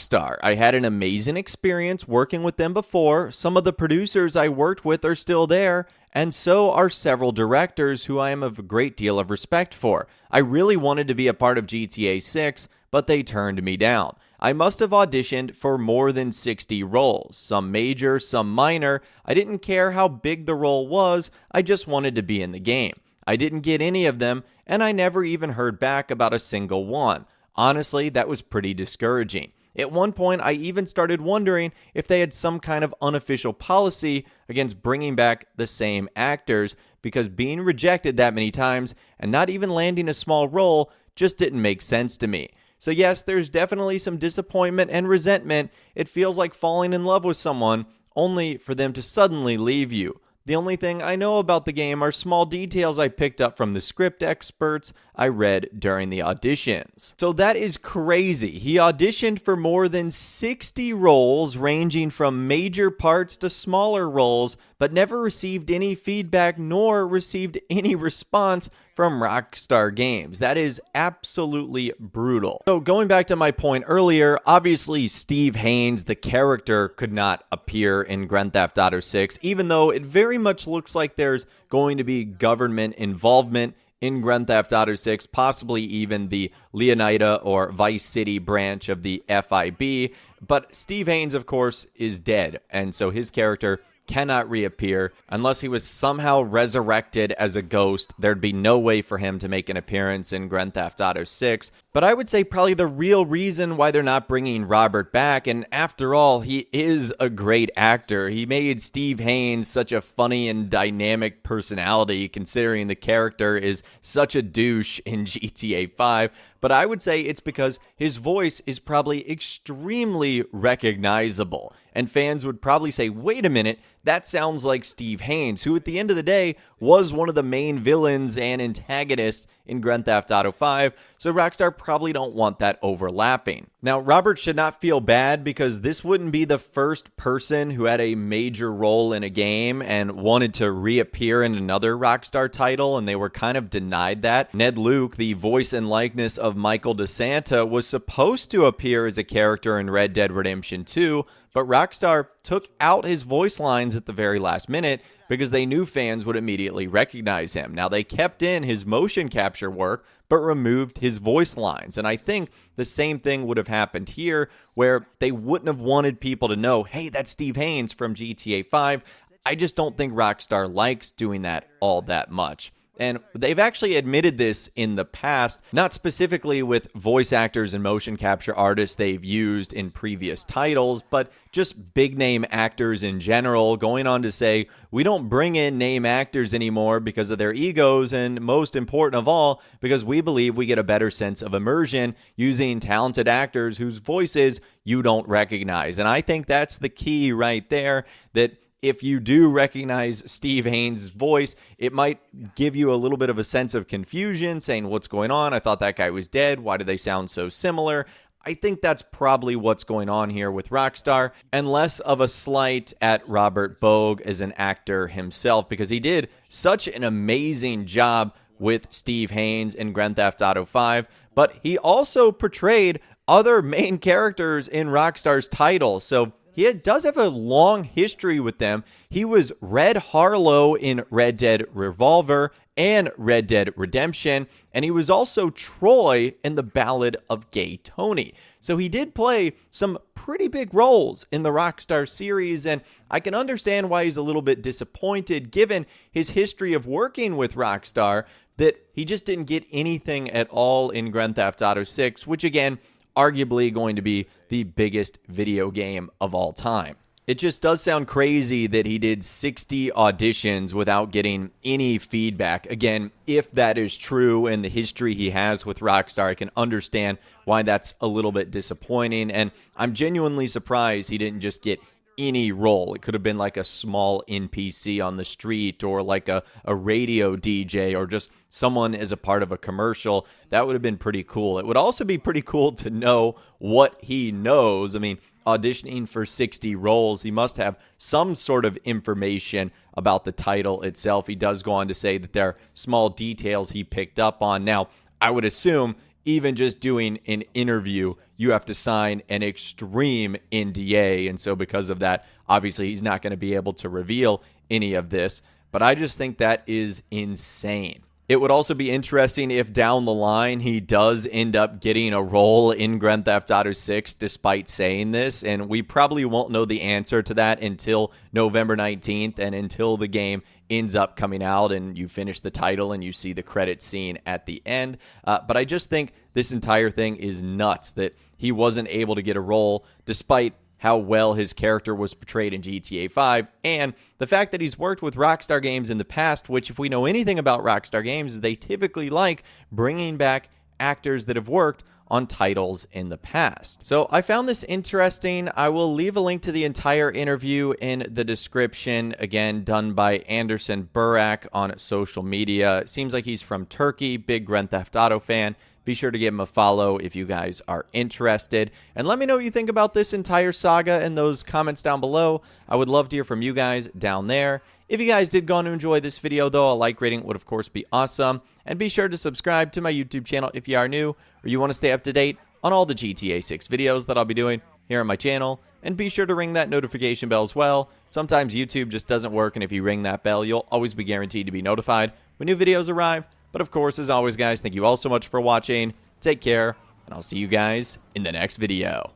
Rockstar. I had an amazing experience working with them before. Some of the producers I worked with are still there, and so are several directors who I am of a great deal of respect for. I really wanted to be a part of GTA 6, but they turned me down. I must have auditioned for more than 60 roles, some major, some minor. I didn't care how big the role was, I just wanted to be in the game. I didn't get any of them, and I never even heard back about a single one. Honestly, that was pretty discouraging. At one point, I even started wondering if they had some kind of unofficial policy against bringing back the same actors, because being rejected that many times and not even landing a small role just didn't make sense to me. So yes, there's definitely some disappointment and resentment. It feels like falling in love with someone only for them to suddenly leave you. The only thing I know about the game are small details I picked up from the script experts I read during the auditions. So that is crazy. He auditioned for more than 60 roles, ranging from major parts to smaller roles, but never received any feedback nor received any response from Rockstar Games. That is absolutely brutal. So going back to my point earlier, obviously Steve Haynes, the character, could not appear in Grand Theft Auto 6, even though it very much looks like there's going to be government involvement in Grand Theft Auto 6, possibly even the Leonida or Vice City branch of the FIB. But Steve Haynes, of course, is dead, and so his character cannot reappear unless he was somehow resurrected as a ghost. There'd be no way for him to make an appearance in Grand Theft Auto 6. But I would say probably the real reason why they're not bringing Robert back, and after all, he is a great actor. He made Steve Haynes such a funny and dynamic personality, considering the character is such a douche in GTA 5. But I would say it's because his voice is probably extremely recognizable. And fans would probably say, wait a minute, that sounds like Steve Haynes, who at the end of the day was one of the main villains and antagonists in Grand Theft Auto 5, so Rockstar probably don't want that overlapping. Now, Robert should not feel bad, because this wouldn't be the first person who had a major role in a game and wanted to reappear in another Rockstar title, and they were kind of denied that. Ned Luke, the voice and likeness of Michael DeSanta, was supposed to appear as a character in Red Dead Redemption 2, but Rockstar took out his voice lines at the very last minute because they knew fans would immediately recognize him. Now, they kept in his motion capture work, but removed his voice lines. And I think the same thing would have happened here, where they wouldn't have wanted people to know, hey, that's Steve Haynes from GTA 5. I just don't think Rockstar likes doing that all that much. And they've actually admitted this in the past, not specifically with voice actors and motion capture artists they've used in previous titles, but just big name actors in general, going on to say, we don't bring in name actors anymore because of their egos, and most important of all, because we believe we get a better sense of immersion using talented actors whose voices you don't recognize. And I think that's the key right there, that if you do recognize Steve Haynes' voice, it might give you a little bit of a sense of confusion, saying, what's going on? I thought that guy was dead. Why do they sound so similar? I think that's probably what's going on here with Rockstar, and less of a slight at Robert Bogue as an actor himself, because he did such an amazing job with Steve Haynes in Grand Theft Auto 5, but he also portrayed other main characters in Rockstar's title, so he does have a long history with them. He was Red Harlow in Red Dead Revolver and Red Dead Redemption, and he was also Troy in The Ballad of Gay Tony. So he did play some pretty big roles in the Rockstar series, and I can understand why he's a little bit disappointed, given his history of working with Rockstar, that he just didn't get anything at all in Grand Theft Auto 6, which again, arguably going to be the biggest video game of all time. It just does sound crazy that he did 60 auditions without getting any feedback. Again, if that is true and the history he has with Rockstar, I can understand why that's a little bit disappointing. And I'm genuinely surprised he didn't just get any role. It could have been like a small NPC on the street, or like a radio DJ, or just someone as a part of a commercial. That would have been pretty cool. It would also be pretty cool to know what he knows. I mean, auditioning for 60 roles, he must have some sort of information about the title itself. He does go on to say that there are small details he picked up on. Now, I would assume even just doing an interview, you have to sign an extreme NDA. And so because of that, obviously he's not going to be able to reveal any of this. But I just think that is insane. It would also be interesting if down the line he does end up getting a role in Grand Theft Auto 6 despite saying this, and we probably won't know the answer to that until November 19th and until the game ends up coming out and you finish the title and you see the credit scene at the end. But I just think this entire thing is nuts that he wasn't able to get a role despite how well his character was portrayed in GTA 5, and the fact that he's worked with Rockstar games in the past, which if we know anything about Rockstar games, they typically like bringing back actors that have worked on titles in the past. So I found this interesting. I will leave a link to the entire interview in the description, again, done by Anderson Burak on social media. It seems like he's from Turkey, big Grand Theft Auto fan. Be sure to give him a follow if you guys are interested. And let me know what you think about this entire saga in those comments down below. I would love to hear from you guys down there. If you guys did go on to enjoy this video, though, a like rating would, of course, be awesome. And be sure to subscribe to my YouTube channel if you are new or you want to stay up to date on all the GTA 6 videos that I'll be doing here on my channel. And be sure to ring that notification bell as well. Sometimes YouTube just doesn't work, and if you ring that bell, you'll always be guaranteed to be notified when new videos arrive. But of course, as always, guys, thank you all so much for watching. Take care, and I'll see you guys in the next video.